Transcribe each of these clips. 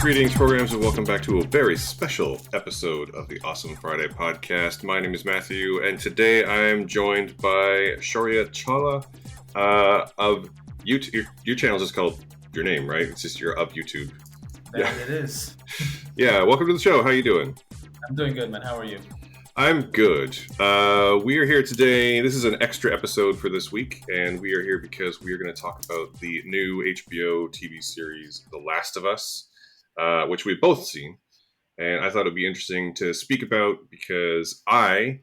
Greetings, programs, and welcome back to a very special episode of the Awesome Friday podcast. My name is Matthew, and today I am joined by Shaurya Chawla of YouTube. Your channel is just called your name, right? It's just your of YouTube. It is. Yeah, welcome to the show. How you doing? I'm doing good, man. How are you? I'm good. We are here today. This is an extra episode for this week, and we are here because we are going to talk about the new HBO TV series, The Last of Us, which we've both seen. And I thought it'd be interesting to speak about because I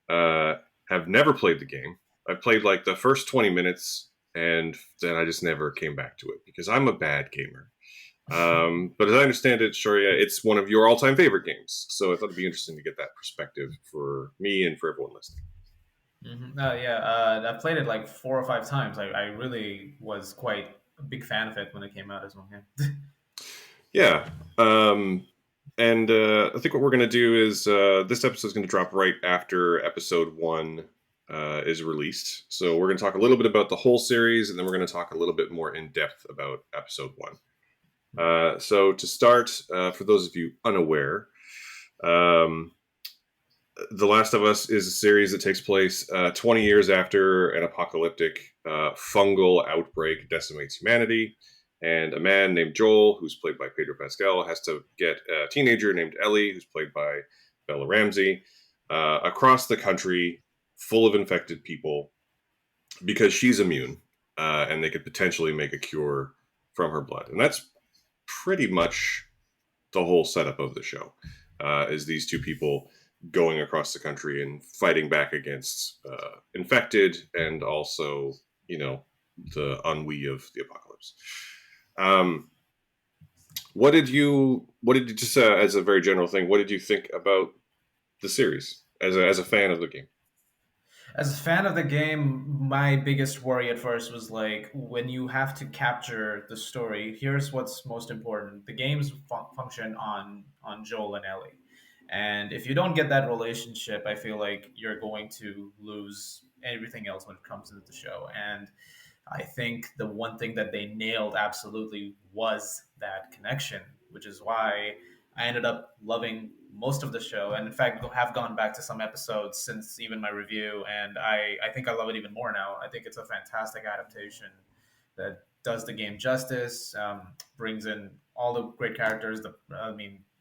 have never played the game. I played like the first 20 minutes, and then I just never came back to it because I'm a bad gamer. But as I understand it, Shaurya, it's one of your all-time favorite games. So I thought it'd be interesting to get that perspective for me and for everyone listening. I've played it like 4 or 5 times. I really was quite a big fan of it when it came out as well. Yeah. And I think what we're going to do is this episode is going to drop right after episode 1 is released. So we're going to talk a little bit about the whole series, and then we're going to talk a little bit more in depth about episode 1. So to start, for those of you unaware, The Last of Us is a series that takes place 20 years after an apocalyptic fungal outbreak decimates humanity, and a man named Joel, who's played by Pedro Pascal, has to get a teenager named Ellie, who's played by Bella Ramsey, across the country full of infected people because she's immune, and they could potentially make a cure from her blood. And that's pretty much the whole setup of the show, is these two people going across the country and fighting back against infected and also, the ennui of the apocalypse. What did you just as a very general thing, what did you think about the series as a fan of the game? As a fan of the game, my biggest worry at first was like when you have to capture the story. Here's what's most important: the games function on Joel and Ellie, and if you don't get that relationship, I feel like you're going to lose everything else when it comes to the show. And I think the one thing that they nailed absolutely was that connection, which is why I ended up loving most of the show. And in fact, have gone back to some episodes since even my review. And I think I love it even more now. I think it's a fantastic adaptation that does the game justice, brings in all the great characters.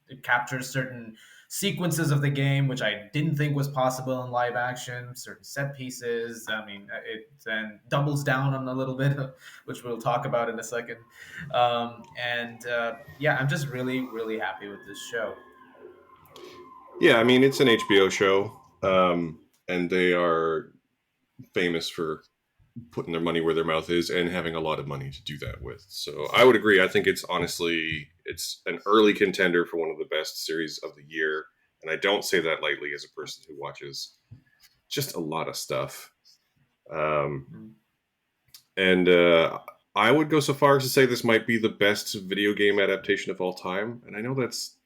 It captures certain sequences of the game, which I didn't think was possible in live action, certain set pieces. It then doubles down on a little bit, which we'll talk about in a second. I'm just really, really happy with this show. Yeah, it's an HBO show, and they are famous for putting their money where their mouth is and having a lot of money to do that with. So I would agree. I think it's an early contender for one of the best series of the year. And I don't say that lightly as a person who watches just a lot of stuff. And I would go so far as to say this might be the best video game adaptation of all time. And I know that's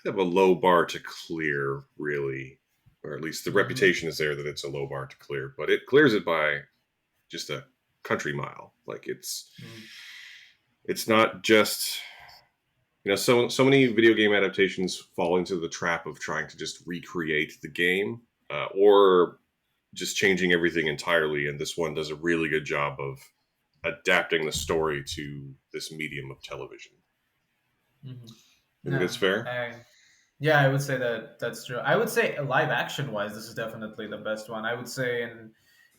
kind of a low bar to clear, really. Or at least the reputation is there that it's a low bar to clear. But it clears it by just a country mile. Like it's not just, so many video game adaptations fall into the trap of trying to just recreate the game, or just changing everything entirely. And this one does a really good job of adapting the story to this medium of television. Mm-hmm. You think that's fair? I would say that's true. I would say live action wise, this is definitely the best one. I would say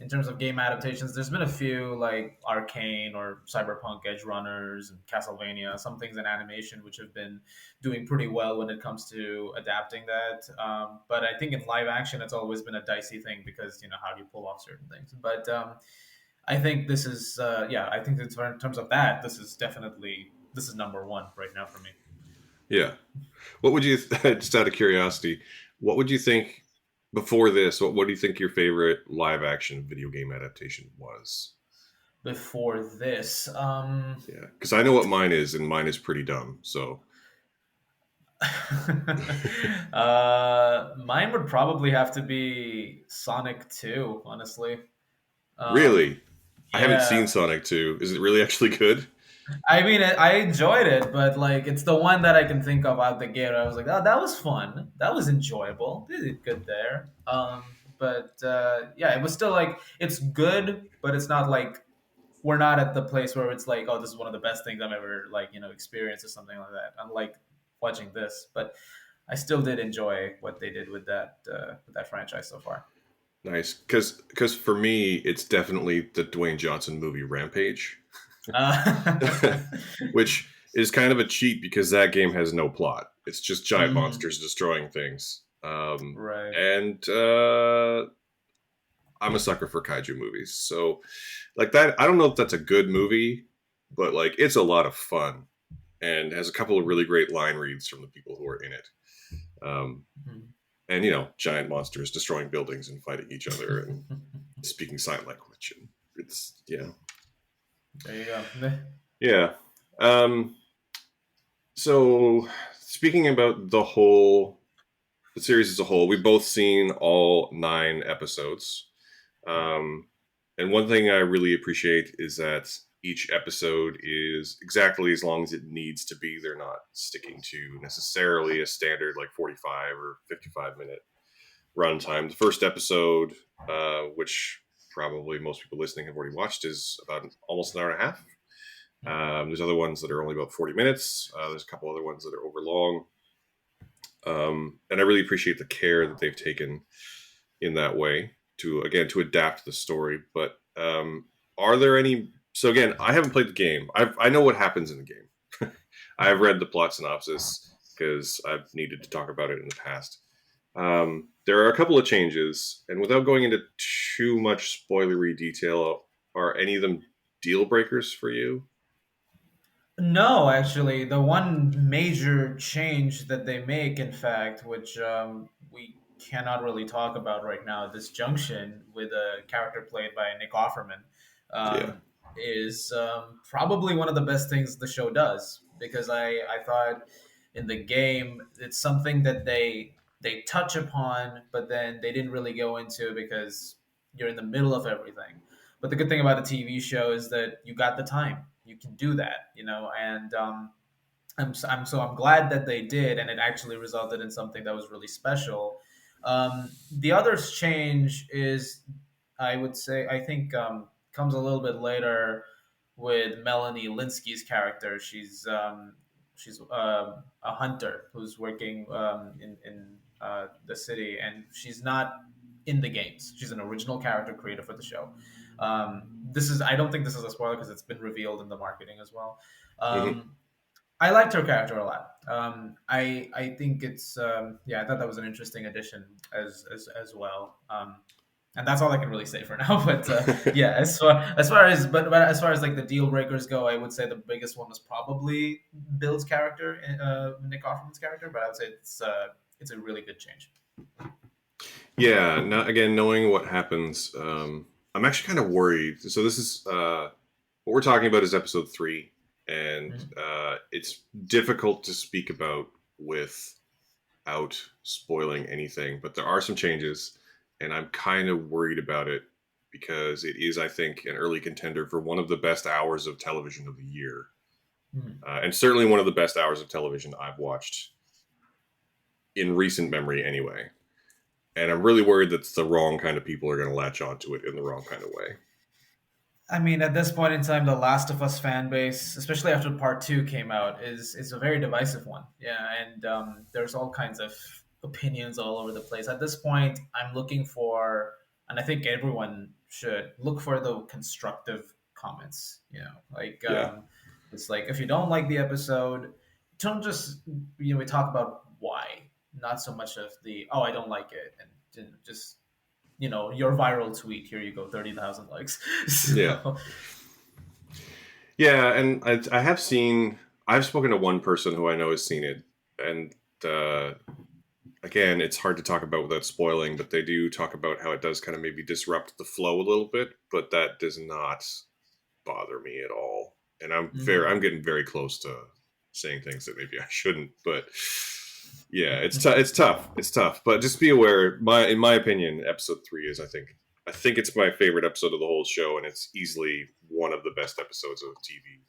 in terms of game adaptations, there's been a few like Arcane or Cyberpunk Edge Runners and Castlevania, some things in animation which have been doing pretty well when it comes to adapting that. But I think in live action, it's always been a dicey thing because, how do you pull off certain things? But I think this is, I think in terms of that, this is number one right now for me. Yeah. What would you, just out of curiosity, what would you think before this? What do you think your favorite live action video game adaptation was? Before this? Yeah, because I know what mine is, and mine is pretty dumb, so. Mine would probably have to be Sonic 2, honestly. Really? Yeah. I haven't seen Sonic 2. Is it really actually good? I mean, I enjoyed it, but like, it's the one that I can think of out the gate. I was like, oh, that was fun. That was enjoyable. They did good there. But yeah, it was still like it's good, but it's not like we're not at the place where it's like, oh, this is one of the best things I've ever like experienced or something like that. Unlike watching this, but I still did enjoy what they did with that franchise so far. Nice, because for me, it's definitely the Dwayne Johnson movie Rampage, Uh, which is kind of a cheat because that game has no plot. It's just giant mhm, monsters destroying things. right. And I'm a sucker for kaiju movies, so like that. I don't know if that's a good movie, but like it's a lot of fun and has a couple of really great line reads from the people who are in it. Um, Mhm. and giant monsters destroying buildings and fighting each other and speaking sign language, and it's There you go. yeah. Um, so speaking about the series as a whole, we've both seen all 9 episodes. Um, and one thing I really appreciate is that each episode is exactly as long as it needs to be. They're not sticking to necessarily a standard like 45 or 55-minute runtime. The first episode, which probably most people listening have already watched, is about almost an hour and a half. There's other ones that are only about 40 minutes. There's a couple other ones that are over long. And I really appreciate the care that they've taken in that way to, again, to adapt the story. But are there any? So again, I haven't played the game. I know what happens in the game. I've read the plot synopsis because I've needed to talk about it in the past. There are a couple of changes, and without going into too much spoilery detail, are any of them deal breakers for you? No, actually, the one major change that they make, in fact, which we cannot really talk about right now at this junction, with a character played by Nick Offerman, Yeah. um, is probably one of the best things the show does. Because I thought in the game it's something that they touch upon, but then they didn't really go into because you're in the middle of everything. But the good thing about a TV show is that you got the time. You can do that, and I'm glad that they did, and it actually resulted in something that was really special. The other change is, I would say, I think comes a little bit later with Melanie Linsky's character. She's a hunter who's working in the city, and she's not in the games. She's an original character created for the show. This is I don't think this is a spoiler because it's been revealed in the marketing as well. Hmm. Um, I liked her character a lot. I think it's yeah, I thought that was an interesting addition as well. And that's all I can really say for now. But yeah, but as far as like the deal breakers go, I would say the biggest one was probably Bill's character, Nick Offerman's character. But I would say it's a really good change. Yeah. Now, again, knowing what happens, I'm actually kind of worried. So this is what we're talking about is episode 3, and Mhm. it's difficult to speak about without spoiling anything. But there are some changes, and I'm kind of worried about it because it is, I think, an early contender for one of the best hours of television of the year, Mhm. and certainly one of the best hours of television I've watched in recent memory, anyway. And I'm really worried that the wrong kind of people are going to latch onto it in the wrong kind of way. I mean, at this point in time, the Last of Us fan base, especially after Part Two came out, is a very divisive one. Yeah, and there's all kinds of opinions all over the place. At this point, I'm looking for, and I think everyone should look for the constructive comments. Like Yeah, it's like if you don't like the episode, don't just we talk about why, not so much of the I don't like it, and just your viral tweet. Here you go, 30,000 likes. yeah, So, yeah. And I have seen. I've spoken to one person who I know has seen it, and uh, again, it's hard to talk about without spoiling. But they do talk about how it does kind of maybe disrupt the flow a little bit, but that does not bother me at all. And I'm mhm. getting very close to saying things that maybe I shouldn't, but yeah, it's tough. It's tough. But just be aware, in my opinion, episode 3 is I think it's my favorite episode of the whole show, and it's easily one of the best episodes of TV.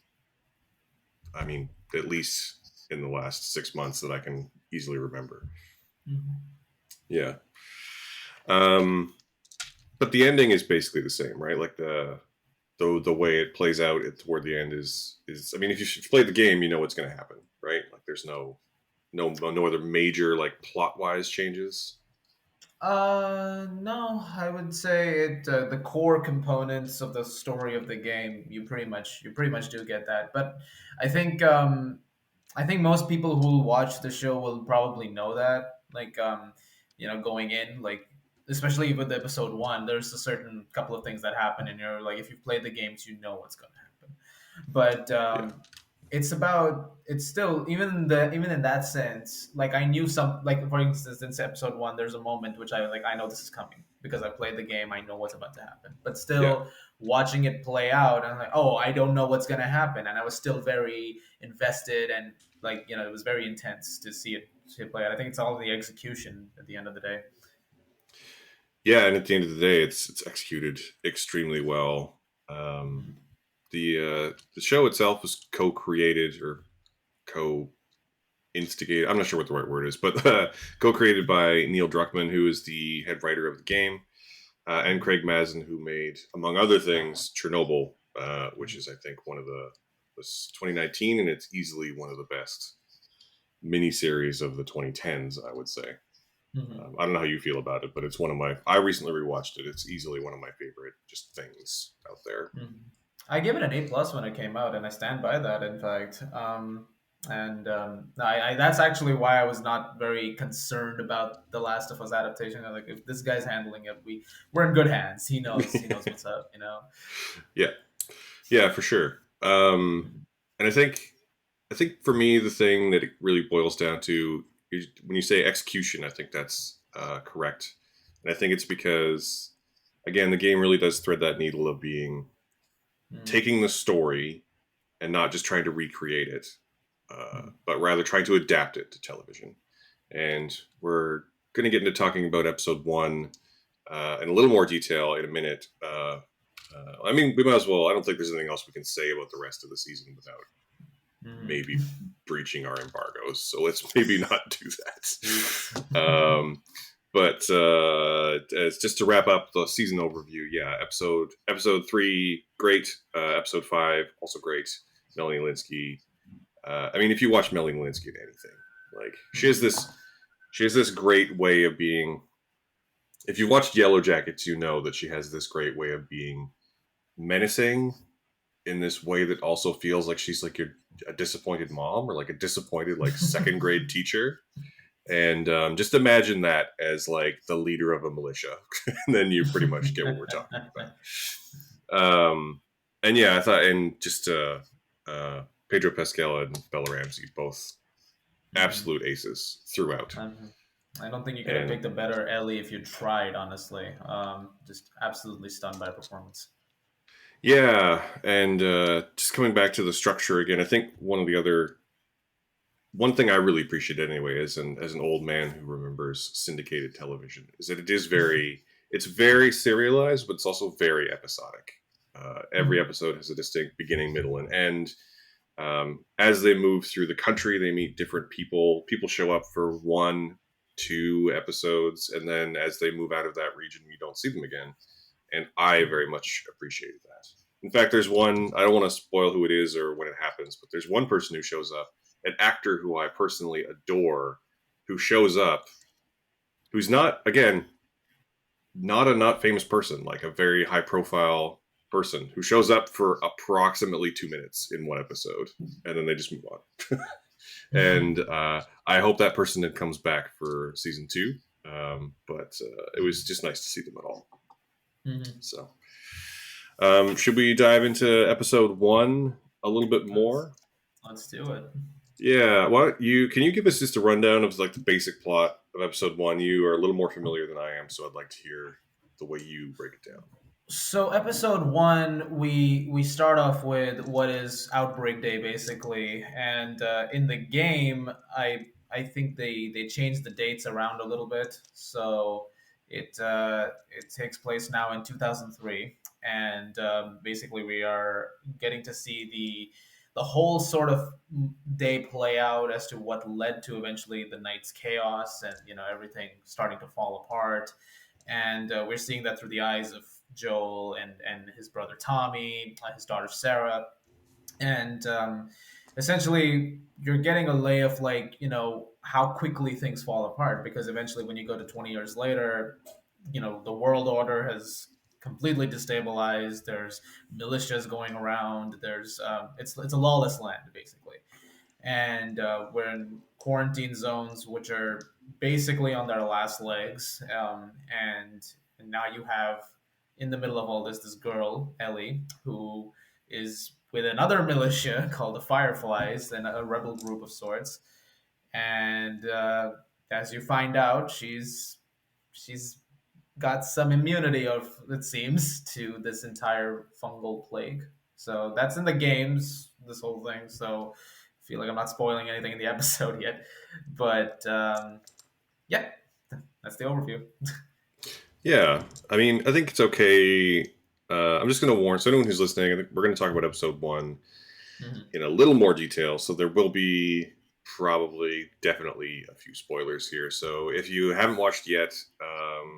I mean, at least in the last 6 months that I can easily remember. Mhm. Yeah. Um, but the ending is basically the same, right? Like the way it plays out toward the end is. I mean, if you play the game, you know what's going to happen, right? Like there's no other major like plot wise changes. No, I would say the core components of the story of the game. You pretty much do get that. But I think I think most people who will watch the show will probably know that. Like going in, like especially with episode one, there's a certain couple of things that happen, and you're like, if you've played the games, you know what's going to happen. But Yeah. it's still even in that sense, like I knew some, like for instance in episode one there's a moment which I know this is coming because I played the game, I know what's about to happen, but Yeah. still watching it play out, I'm like, oh, I don't know what's going to happen, and I was still very invested, and like it was very intense to see it play out. I think it's all the execution at the end of the day. Yeah, and at the end of the day, it's executed extremely well. Um, Mhm. the show itself was co-created or co-instigated. I'm not sure what the right word is, but co-created by Neil Druckmann, who is the head writer of the game, and Mhm. Craig Mazin, who made, among other Yeah. things, Chernobyl, which Mhm. is I think one of the was 2019, and it's easily one of the best miniseries of the 2010s. I would say. Mhm. I don't know how you feel about it, but it's one of my. I recently rewatched it. It's easily one of my favorite just things out there. Mhm. I gave it an A+ when it came out, and I stand by that. In fact, and that's actually why I was not very concerned about the Last of Us adaptation. I'm like, if this guy's handling it, we're in good hands. He knows what's up. Yeah, yeah, for sure. Mhm. And I think for me the thing that it really boils down to is when you say execution. I think that's correct, and I think it's because again the game really does thread that needle of being Mhm. taking the story and not just trying to recreate it, Mhm. but rather trying to adapt it to television. And we're going to get into talking about episode one in a little more detail in a minute. I mean, we might as well. I don't think there's anything else we can say about the rest of the season without Mhm. maybe breaching our embargoes. So let's maybe not do Oops. that. But as just to wrap up the season overview, yeah, episode three, great. Episode five, also great. Melanie Linsky. I mean, if you watch Melanie Linsky in anything, like Mhm. she has this great way of being. If you watched Yellow Jackets, you know that she has this great way of being menacing in this way that also feels like she's like your a disappointed mom or like a disappointed like second grade teacher. And just imagine that as like the leader of a militia, and then you pretty much get what we're talking about. And yeah, I thought, and just Pedro Pascal and Bella Ramsey, both Mhm. absolute aces throughout. Um, I don't think you could have And picked a better Ellie if you tried, honestly. Just absolutely stunned by her performance. yeah, and just coming back to the structure again, I think one thing I really appreciate anyway, as an old man who remembers syndicated television, is that it's very serialized, but it's also very episodic. Every Mhm. episode has a distinct beginning, middle, and end. As they move through the country, they meet different people. People show up for 1, 2 episodes, and then as they move out of that region, you don't see them again. And I very much appreciated that. In fact, there's one, I don't want to spoil who it is or when it happens, but there's one person who shows up, an actor who I personally adore, who shows up, who's not, again, not a not famous person, like a very high profile person who shows up for approximately 2 minutes in one episode, and then they just move on. And I hope that person then comes back for season two. But it was just nice to see them at all. Mhm. So, should we dive into episode one a little bit Let's more? let's do it. Yeah. What you can you give us just a rundown of like the basic plot of episode one? You are a little more familiar than I am, so I'd like to hear the way you break it down. So episode one, we start off with what is Outbreak Day, basically, and in the game, I think they changed the dates around a little bit, so it takes place now in 2003, and basically we are getting to see the whole sort of day play out as to what led to eventually the night's chaos and everything starting to fall apart. And we're seeing that through the eyes of Joel and his brother Tommy, his daughter Sarah, and essentially you're getting a lay of like how quickly things fall apart, because eventually when you go to 20 years later, the world order has completely destabilized. There's militias going around. There's it's a lawless land basically, and we're in quarantine zones which are basically on their last legs. And now you have, in the middle of all this girl Ellie, who is with another militia called the Fireflies, and a rebel group of sorts. And as you find out, she's got some immunity, of it seems, to this entire fungal plague. So that's in the games, this whole thing. So I feel like I'm not spoiling anything in the episode yet, but yeah, that's the overview. Yeah, I mean, I think it's okay. I'm just going to warn, so anyone who's listening, I think we're going to talk about episode one Mhm. in a little more detail. So there will be probably, definitely a few spoilers here. So if you haven't watched yet,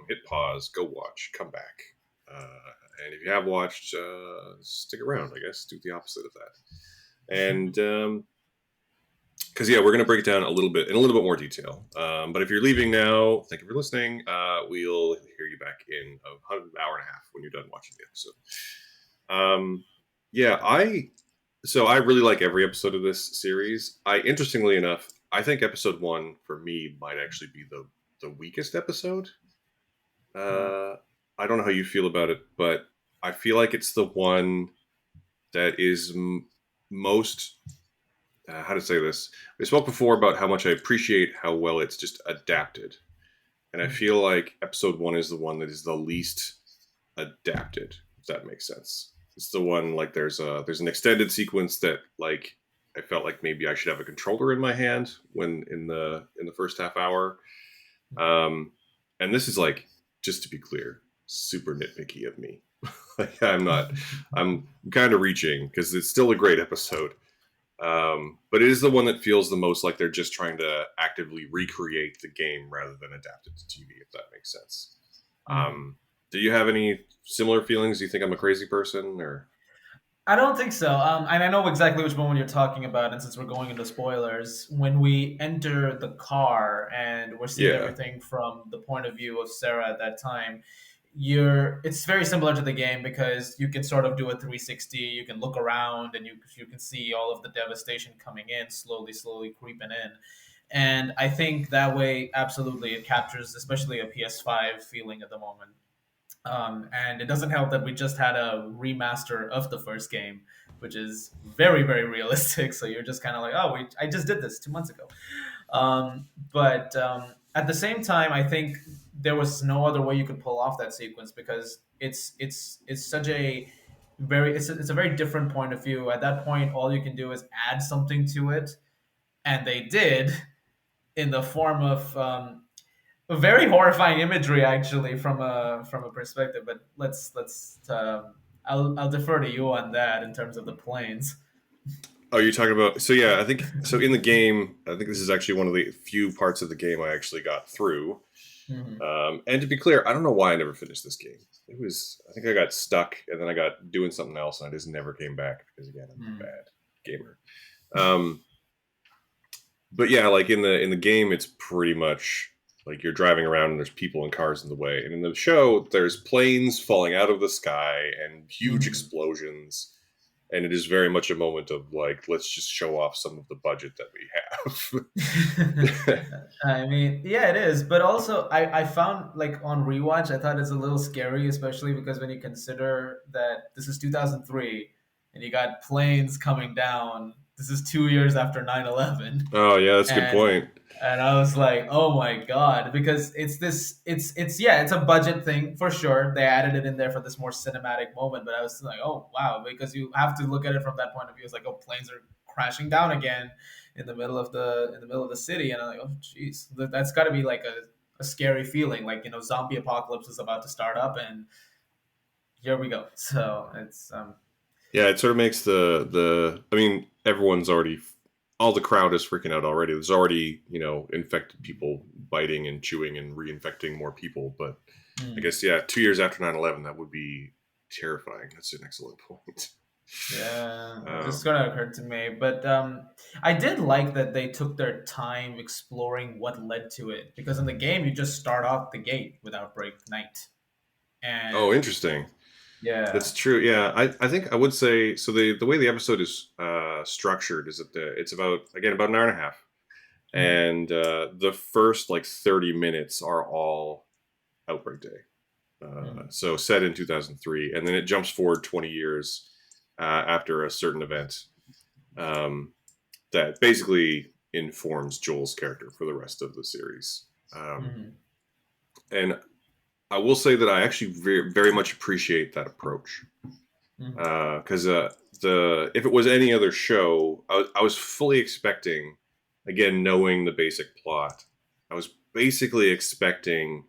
hit pause, go watch, come back. And if you have watched, stick around, I guess. Do the opposite of that. And because yeah, we're going to break it down a little bit in a little bit more detail. But if you're leaving now, thank you for listening. We'll hear you back in an hour and a half when you're done watching the episode. Yeah, I really like every episode of this series. Interestingly enough, I think episode one for me might actually be the weakest episode. Mhm. Uh, I don't know how you feel about it, but I feel like it's the one that is most how to say this. We spoke before about how much I appreciate how well it's just adapted, and I Mhm. feel like episode one is the one that is the least adapted. If that makes sense. It's the one like there's an extended sequence that like I felt like maybe I should have a controller in my hand when in the first half hour. Um, and this is like, just to be clear, super nitpicky of me. Like I'm not, I'm kind of reaching because it's still a great episode. But it is the one that feels the most like they're just trying to actively recreate the game rather than adapt it to TV, if that makes sense. Mhm. Um, do you have any similar feelings? Do you think I'm a crazy person or? I don't think so. And I know exactly which moment you're talking about. And since we're going into spoilers, when we enter the car and we're seeing Yeah. everything from the point of view of Sarah at that time, it's very similar to the game, because you can sort of do a 360. You can look around and you can see all of the devastation coming in, slowly creeping in. And I think that way, absolutely, it captures especially a PS5 feeling at the moment. And it doesn't help that we just had a remaster of the first game, which is very, very realistic. So you're just kind of like, oh, I just did this 2 months ago. But at the same time, I think there was no other way you could pull off that sequence, because it's such a it's a very different point of view. At that point, all you can do is add something to it, and they did, in the form of very horrifying imagery, actually, from a perspective. But I'll defer to you on that in terms of the planes. Oh, you're talking about. So yeah, I think so. In the game, I think this is actually one of the few parts of the game I actually got through. Mhm. And to be clear, I don't know why I never finished this game. It was, I think I got stuck and then I got doing something else and I just never came back because again, I'm a Mhm. bad gamer. Um, but yeah, like in the game, it's pretty much like you're driving around and there's people and cars in the way. And in the show, there's planes falling out of the sky and huge Mhm. explosions. And it is very much a moment of like, let's just show off some of the budget that we have. I mean, yeah, it is. But also, I found, like, on rewatch, I thought it's a little scary, especially because when you consider that this is 2003 and you got planes coming down. This is 2 years after 9/11. Oh yeah, that's a good and point. and I was like, oh my god, because it's yeah, it's a budget thing for sure. They added it in there for this more cinematic moment, but I was like, oh wow, because you have to look at it from that point of view. It's like, oh, planes are crashing down again in the middle of the city, and I'm like, oh jeez, that's got to be like a scary feeling, like zombie apocalypse is about to start up, and here we go. So it's Yeah, it sort of makes the. I mean, everyone's already, all the crowd is freaking out already. There's already, infected people biting and chewing and reinfecting more people. But I Mm. guess, yeah, 2 years after 9/11, that would be terrifying. That's an excellent point. Yeah, it Um, just kind of occurred to me, but I did like that they took their time exploring what led to it because in the game you just start off the gate with Outbreak Night, oh, and interesting. That's yeah. true. Yeah, I think I would say so. The way the episode is structured is that it's about an hour and a half, Mhm, and the first like 30 minutes are all Outbreak Day. mhm, So set in 2003, and then it jumps forward 20 years after a certain event um, that basically informs Joel's character for the rest of the series. mhm, And I will say that I actually very, very much appreciate that approach mhm, because the if it was any other show, I was fully expecting, again, knowing the basic plot, I was basically expecting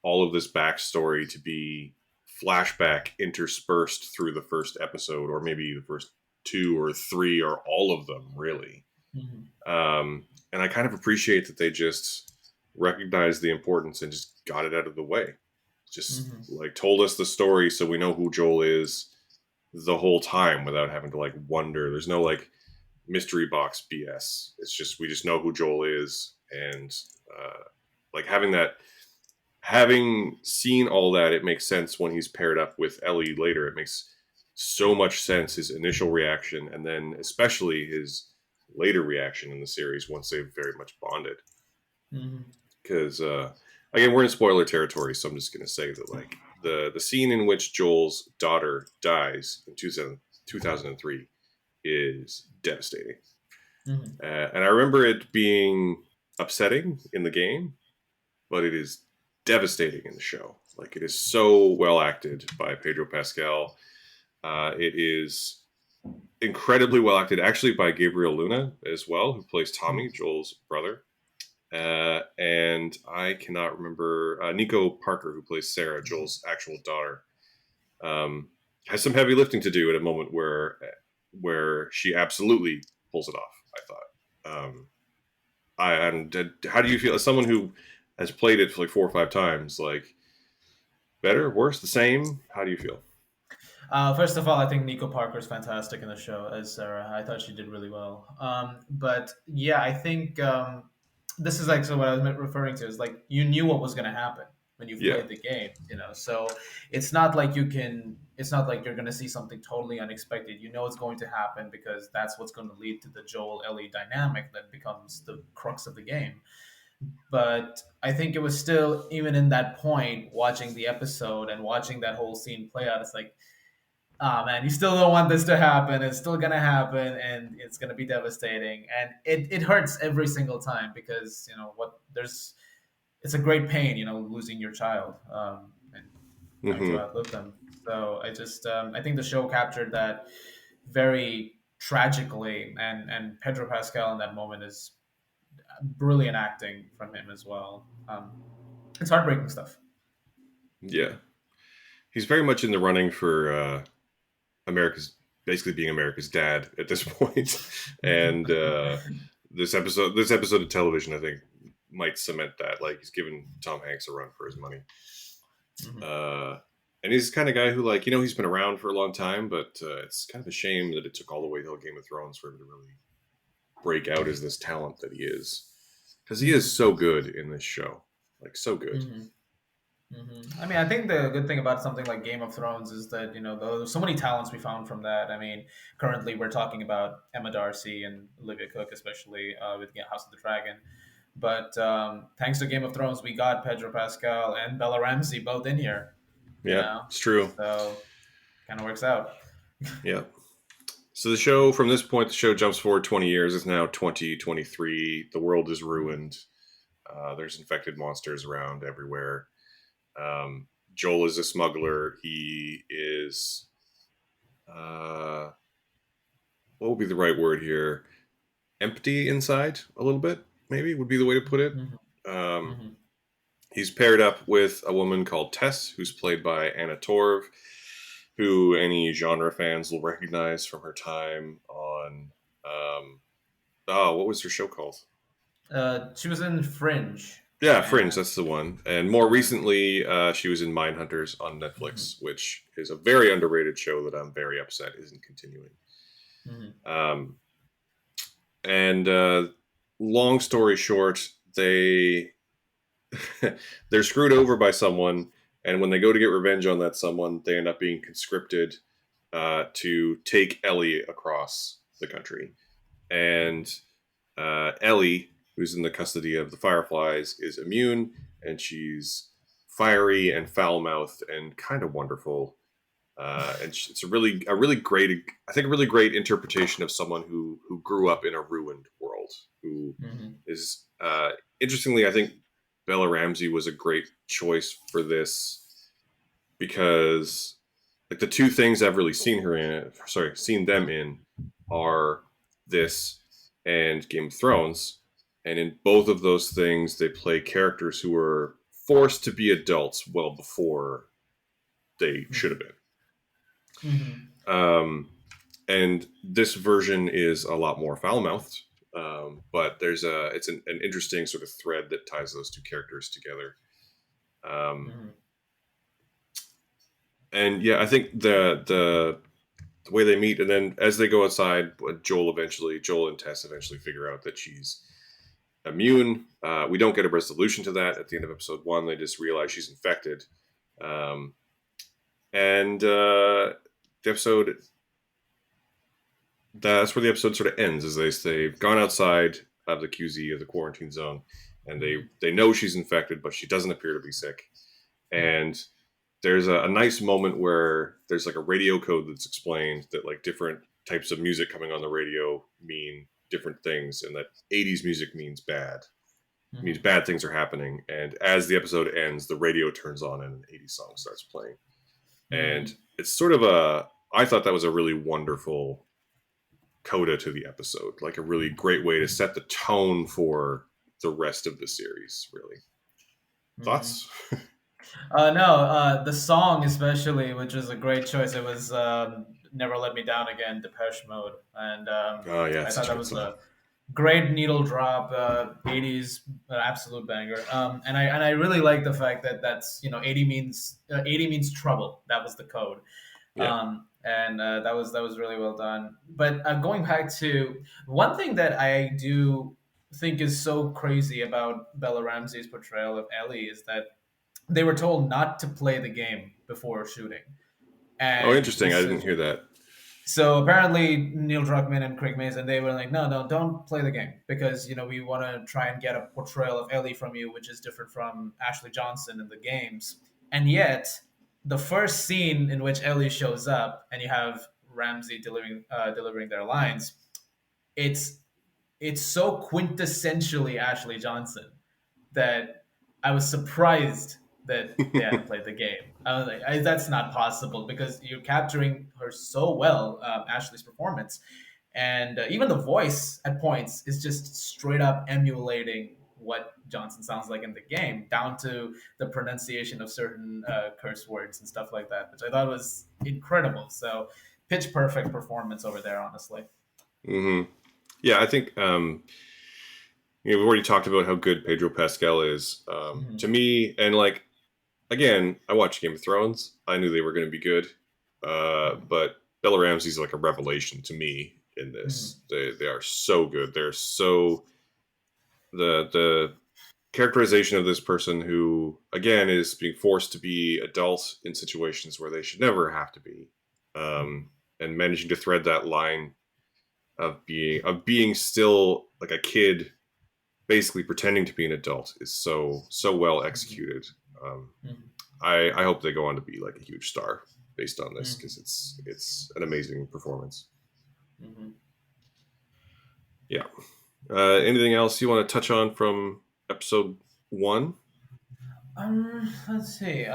all of this backstory to be flashback interspersed through the first episode, or maybe the first two or three, or all of them, really. mhm, And I kind of appreciate that they just recognized the importance and just got it out of the way. Just mhm, like told us the story so we know who Joel is the whole time without having to like wonder. There's no like mystery box BS. It's just we just know who Joel is, and uh, like having seen all that, it makes sense when he's paired up with Ellie later. It makes so much sense, his initial reaction, and then especially his later reaction in the series once they've very much bonded. mhm, Because again, we're in spoiler territory, so I'm just going to say that like the scene in which Joel's daughter dies in 2003 is devastating. mhm, And I remember it being upsetting in the game, but it is devastating in the show. Like it is so well acted by Pedro Pascal. It is incredibly well acted, actually, by Gabriel Luna as well, who plays Tommy, mhm, Joel's brother. And I cannot remember Nico Parker, who plays Sarah, Joel's actual daughter. Um, has some heavy lifting to do at a moment where she absolutely pulls it off. I thought. How do you feel as someone who has played it for like 4 or 5 times? Like better, worse, the same? How do you feel? First of all, I think Nico Parker is fantastic in the show as Sarah. I thought she did really well. But yeah, I think this is like so what I was referring to is like you knew what was going to happen when you've Yeah. played the game, So it's not like you can. It's not like you're going to see something totally unexpected. You know it's going to happen because that's what's going to lead to the Joel Ellie dynamic that becomes the crux of the game. But I think it was still even in that point, watching the episode and watching that whole scene play out. It's like oh man, you still don't want this to happen. It's still gonna happen, and it's gonna be devastating, and it hurts every single time because what there's it's a great pain, losing your child and having to Hmm. outlive them. So I think the show captured that very tragically, and Pedro Pascal in that moment is brilliant acting from him as well. It's heartbreaking stuff. Yeah. He's very much in the running for America's basically being America's dad at this point. And this episode of television, I think, might cement that. Like he's giving Tom Hanks a run for his money. Mhm. Uh, and he's the kind of guy who, like, he's been around for a long time, but it's kind of a shame that it took all the way till Game of Thrones for him to really break out as this talent that he is. Because he is Mhm. so good in this show. Like, so good. Mhm. I mean, I think the good thing about something like Game of Thrones is that there's so many talents we found from that. I mean, currently we're talking about Emma Darcy and Olivia Cook, especially with House of the Dragon. But thanks to Game of Thrones, we got Pedro Pascal and Bella Ramsey both in here. You Yeah, know, it's true. so kind of works out. Yeah. So the show, from this point, the show jumps forward 20 years. It's now 2023. The world is ruined. There's infected monsters around everywhere. Um, Joel is a smuggler. He is, uh, what would be the right word here? Empty inside a little bit, maybe would be the way to put it. hmm Um, hmm he's paired up with a woman called Tess, who's played by Anna Torv, who any genre fans will recognize from her time on Um, oh, what was her show called? She was in Fringe, Yeah, Fringe. and That's the one. And more uh, recently, she was in Mindhunters on mhm, Netflix, which is a very underrated show that I'm very upset isn't continuing. mhm, Um, and long story short, they're screwed over by someone, and when they go to get revenge on that someone, they end up being conscripted to take Ellie across the country. And Ellie, who's in the custody of the Fireflies, is immune, and she's fiery and foul mouthed and kind of wonderful. And it's a really great, I think, a really great interpretation of someone who grew up in a ruined world. Who mhm, is interestingly, I think Bella Ramsey was a great choice for this because like the two things I've really seen them in are this and Game of Thrones. And in both of those things, they play characters who were forced to be adults well before they should have mhm, been. mhm, And this version is a lot more foul mouthed, but it's an interesting sort of thread that ties those two characters together. Um, mhm, and yeah, I think the way they meet, and then as they go outside, Joel and Tess eventually figure out that she's immune. We don't get a resolution to that at the end of episode one. They just realize she's infected, um, and the episode that's where the episode sort of ends. Is they've gone outside of the QZ of the quarantine zone, and mhm, they know she's infected, but she doesn't appear to be sick. mhm, And there's a nice moment where there's like a radio code that's explained that like different types of music coming on the radio mean different things, and that 80s music means mhm, bad things are happening. And as the episode ends, the radio turns on and an 80s song starts playing. And mhm, it's sort of a I thought that was a really wonderful coda to the episode, like a really great way to set the tone for the rest of the series, really. mhm. Thoughts? No, the song especially, which was a great choice. It was "Never Let Me Down Again," Depeche Mode, and Oh yeah, I it's thought such a that good was song. a great needle drop, 80s absolute banger. And I really like the fact that that's 80 means trouble. That was the code, Yeah. and that was really well done. But going back to one thing that I do think is so crazy about Bella Ramsey's portrayal of Ellie is that they were told not to play the game before shooting. Oh, And interesting. I so, didn't hear that. so apparently Neil Druckmann and Craig Mazin, they were like, no, no, don't play the game because, we want to try and get a portrayal of Ellie from you, which is different from Ashley Johnson in the games. And yet, the first scene in which Ellie shows up and you have Ramsey delivering their lines, it's it's so quintessentially Ashley Johnson that I was surprised that they hadn't played the game. I was like, that's not possible because you're capturing her so well, Ashley's performance, and even the voice at points is just straight up emulating what Johnson sounds like in the game, down to the pronunciation of certain curse words and stuff like that, which I thought was incredible. So, pitch perfect performance over there, honestly. hmm Yeah, I think we've already talked about how good Pedro Pascal is. To Hmm. me, and like again, I watched Game of Thrones. I knew they were going to be good, but Bella Ramsey's like a revelation to me in this. Hmm. They are so good. They're so the characterization of this person who again is being forced to be adult in situations where they should never have to be, um, and managing to thread that line of being still like a kid, basically pretending to be an adult, is so well executed. Um, Hmm. I hope they go on to be like a huge star based on this Hmm. because it's an amazing performance. Hmm. Yeah. Anything else you want to touch on from episode one? Let's see.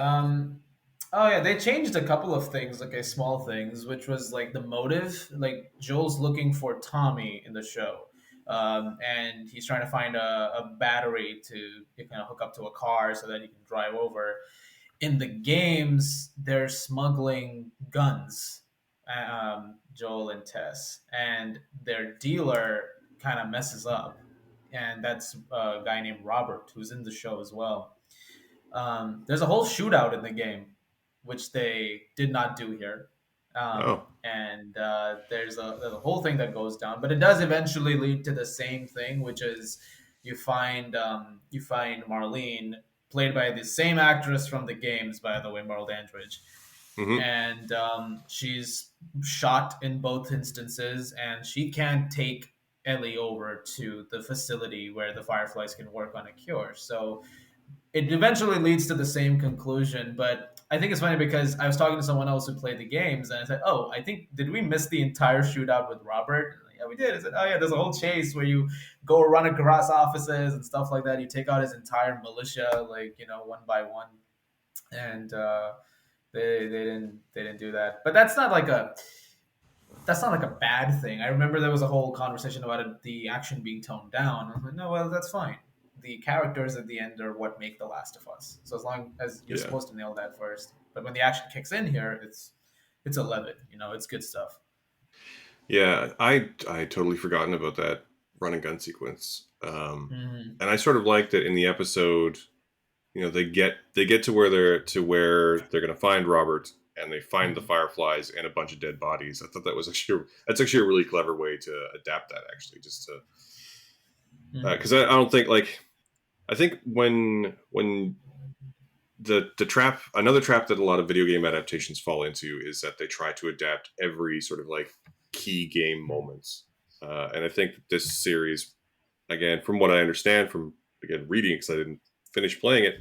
Oh yeah, they changed a couple of things, like small things, which was like the motive. Like Joel's looking for Tommy in the show, and he's trying to find a battery to hook up to a car so that he can drive over. In the games, they're smuggling guns, Joel and Tess, and their dealer kind of messes up, and that's a guy named Robert who's in the show as well. There's a whole shootout in the game, which they did not do here. Oh. And there's a whole thing that goes down, but it does eventually lead to the same thing, which is you find Marlene, played by the same actress from the games, by the way, Marl Dandridge, Hmm. and she's shot in both instances, and she can't take Ellie over to the facility where the Fireflies can work on a cure. So it eventually leads to the same conclusion. But I think it's funny because I was talking to someone else who played the games, and I said, "Oh, I think did we miss the entire shootout with Robert?" Yeah, we did. I said, "Oh yeah, there's a whole chase where you go run across offices and stuff like that. You take out his entire militia, like one by one." And they didn't do that. But that's not like a bad thing. I remember there was a whole conversation about it, the action being toned down. I was like, no, well, that's fine. The characters at the end are what make The Last of Us. So as long as you're Yeah. supposed to nail that first, but when the action kicks in here, it's 11. It's good stuff. Yeah, I totally forgotten about that run and gun sequence. Hmm. And I sort of liked that in the episode, they get to where they're going to find Robert, and they find the Hmm. fireflies and a bunch of dead bodies. I thought that's actually a really clever way to adapt that, actually, just to Hmm. because I don't think, like, I think when the trap another trap that a lot of video game adaptations fall into is that they try to adapt every sort of like key game moments, and I think that this series, again, from what I understand from, again, reading, because I didn't finish playing it,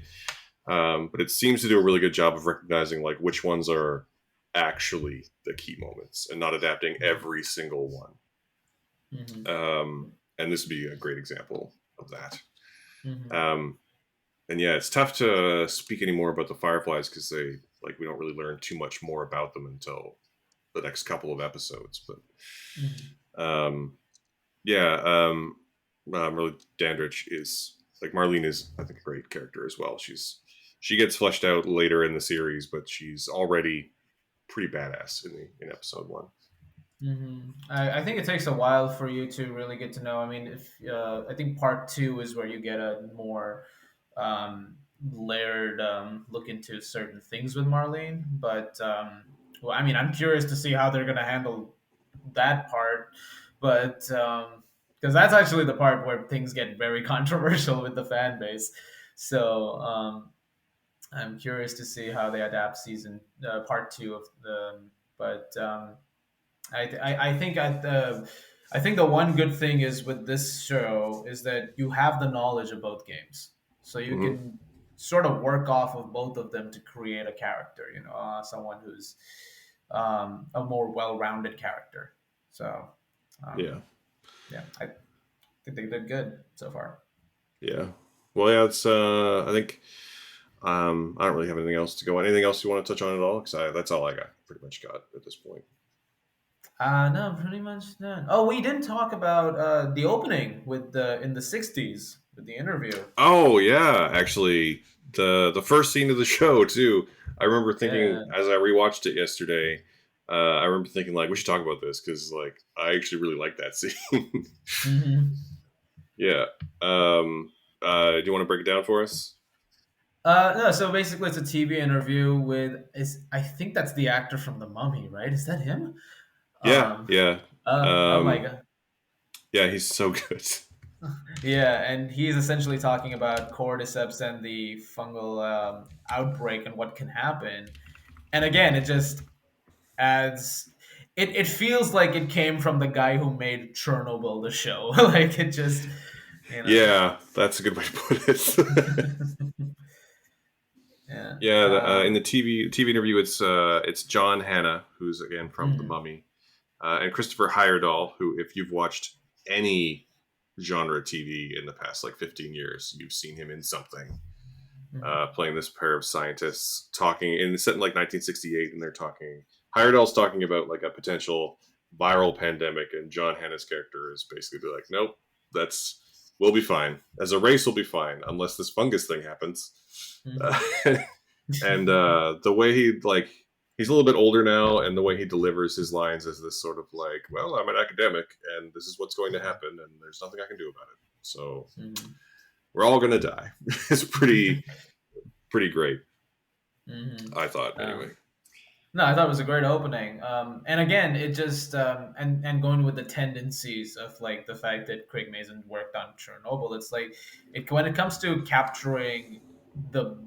but it seems to do a really good job of recognizing like which ones are actually the key moments and not adapting every single one. Hmm. And this would be a great example of that. Hmm. Um, and yeah, it's tough to speak anymore about the Fireflies because we don't really learn too much more about them until the next couple of episodes. Hmm. But yeah, Marlene Dandridge is, like, Marlene is, I think, a great character as well. She gets fleshed out later in the series, but she's already pretty badass in episode one. I think it takes a while for you to really get to know. I mean, if I think part two is where you get a more layered look into certain things with Marlene. But well, I mean, I'm curious to see how they're going to handle that part. But because that's actually the part where things get very controversial with the fan base. So I'm curious to see how they adapt season part two of the. But I think the one good thing is with this show is that you have the knowledge of both games, so you Hmm. can sort of work off of both of them to create a character. Someone who's a more well-rounded character. So, Yeah, um, yeah, I think they did good so far. yeah. Well, yeah, it's. I think I don't really have anything else to go on. Anything else you want to touch on at all? Because that's all I got, pretty much got at this point. No, pretty much done. Oh, we didn't talk about the opening with the in the '60s with the interview. Oh yeah, actually, the first scene of the show too. I remember thinking Yeah. as I rewatched it yesterday. I remember thinking, like, we should talk about this because, like, I actually really like that scene. Hmm. Yeah. Do you want to break it down for us? No, so basically, it's a TV interview with I think that's the actor from The Mummy, right? Is that him? Yeah, Um, yeah, oh my um, god, yeah. He's so good. yeah, and he's essentially talking about cordyceps and the fungal outbreak and what can happen. And again, it just adds. It feels like it came from the guy who made Chernobyl, the show. Like it just, you know. Yeah, that's a good way to put it. Yeah. Yeah, in the TV interview, it's John Hannah, who's, again, from The Mhm. Mummy, and Christopher Heyerdahl, who, if you've watched any genre TV in the past, like, 15 years, you've seen him in something, Mhm. playing this pair of scientists talking, and it's set in like 1968, and they're talking. Heyerdahl's talking about like a potential viral pandemic, and John Hannah's character is basically like, nope, that's we'll be fine. As a race, we'll be fine unless this fungus thing happens. Uh, Mhm. and the way he, like, he's a little bit older now, and the way he delivers his lines is this sort of like, well, I'm an academic, and this is what's going to happen, and there's nothing I can do about it. So we're all going to die. It's pretty great. I thought, anyway. No, I thought it was a great opening. And again, it just and going with the tendencies of like the fact that Craig Mazin worked on Chernobyl, it's like when it comes to capturing the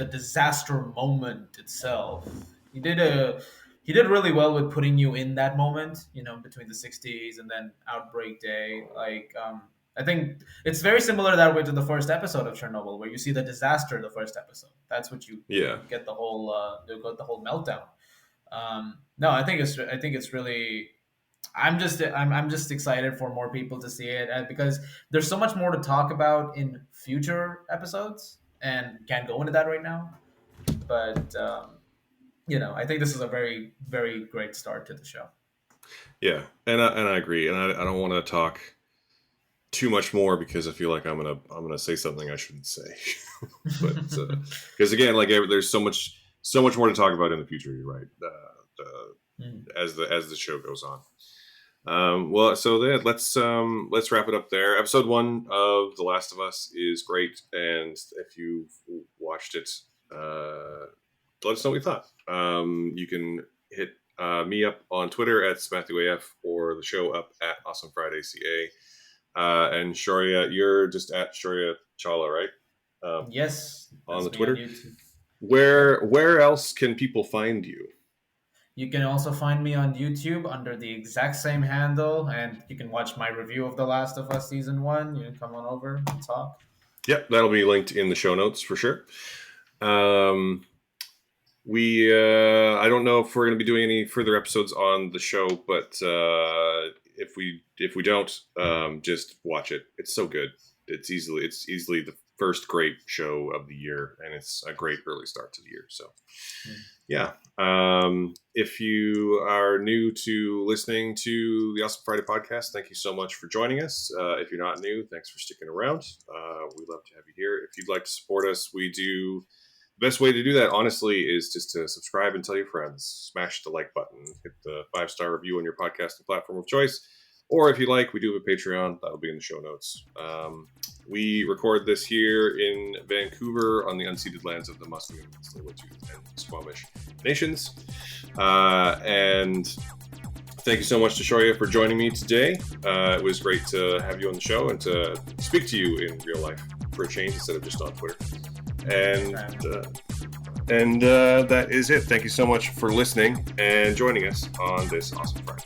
disaster moment itself, he did really well with putting you in that moment, between the 60s and then outbreak day. Like I think it's very similar that way to the first episode of Chernobyl, where you see the disaster in the first episode. That's what you get the whole meltdown. No, I think it's really. I'm just excited for more people to see it because there's so much more to talk about in future episodes, and can't go into that right now. But I think this is a very, very great start to the show. Yeah, and I agree, and I don't want to talk too much more because I feel like I'm gonna say something I shouldn't say. But because again, like there's so much more to talk about in the future. You're right. As the show goes on. Well, so let's wrap it up there. Episode 1 of The Last of Us is great, and if you've watched it, let us know what you thought. You can hit me up on Twitter at SmatthewAF or the show up at AwesomeFridayCA. And Shaurya, you're just at Shaurya Chawla, right? Yes, on the Twitter. On where else can people find you? You can also find me on YouTube under the exact same handle, and you can watch my review of The Last of Us Season 1. You can come on over and talk. Yep, that'll be linked in the show notes for sure. I don't know if we're going to be doing any further episodes on the show, but if we don't, just watch it. It's so good. It's easily the first great show of the year, and it's a great early start to the year. So, yeah. If you are new to listening to the Awesome Friday podcast, thank you so much for joining us. If you're not new, thanks for sticking around. We'd love to have you here. If you'd like to support us, the best way to do that, honestly, is just to subscribe and tell your friends. Smash the like button. Hit the 5-star review on your podcasting platform of choice. Or if you like, we do have a Patreon. That'll be in the show notes. We record this here in Vancouver on the unceded lands of the Musqueam, Tsleil-Waututh, and Squamish nations. And thank you so much to Shaurya for joining me today. It was great to have you on the show and to speak to you in real life for a change instead of just on Twitter. And that is it. Thank you so much for listening and joining us on this Awesome Friday.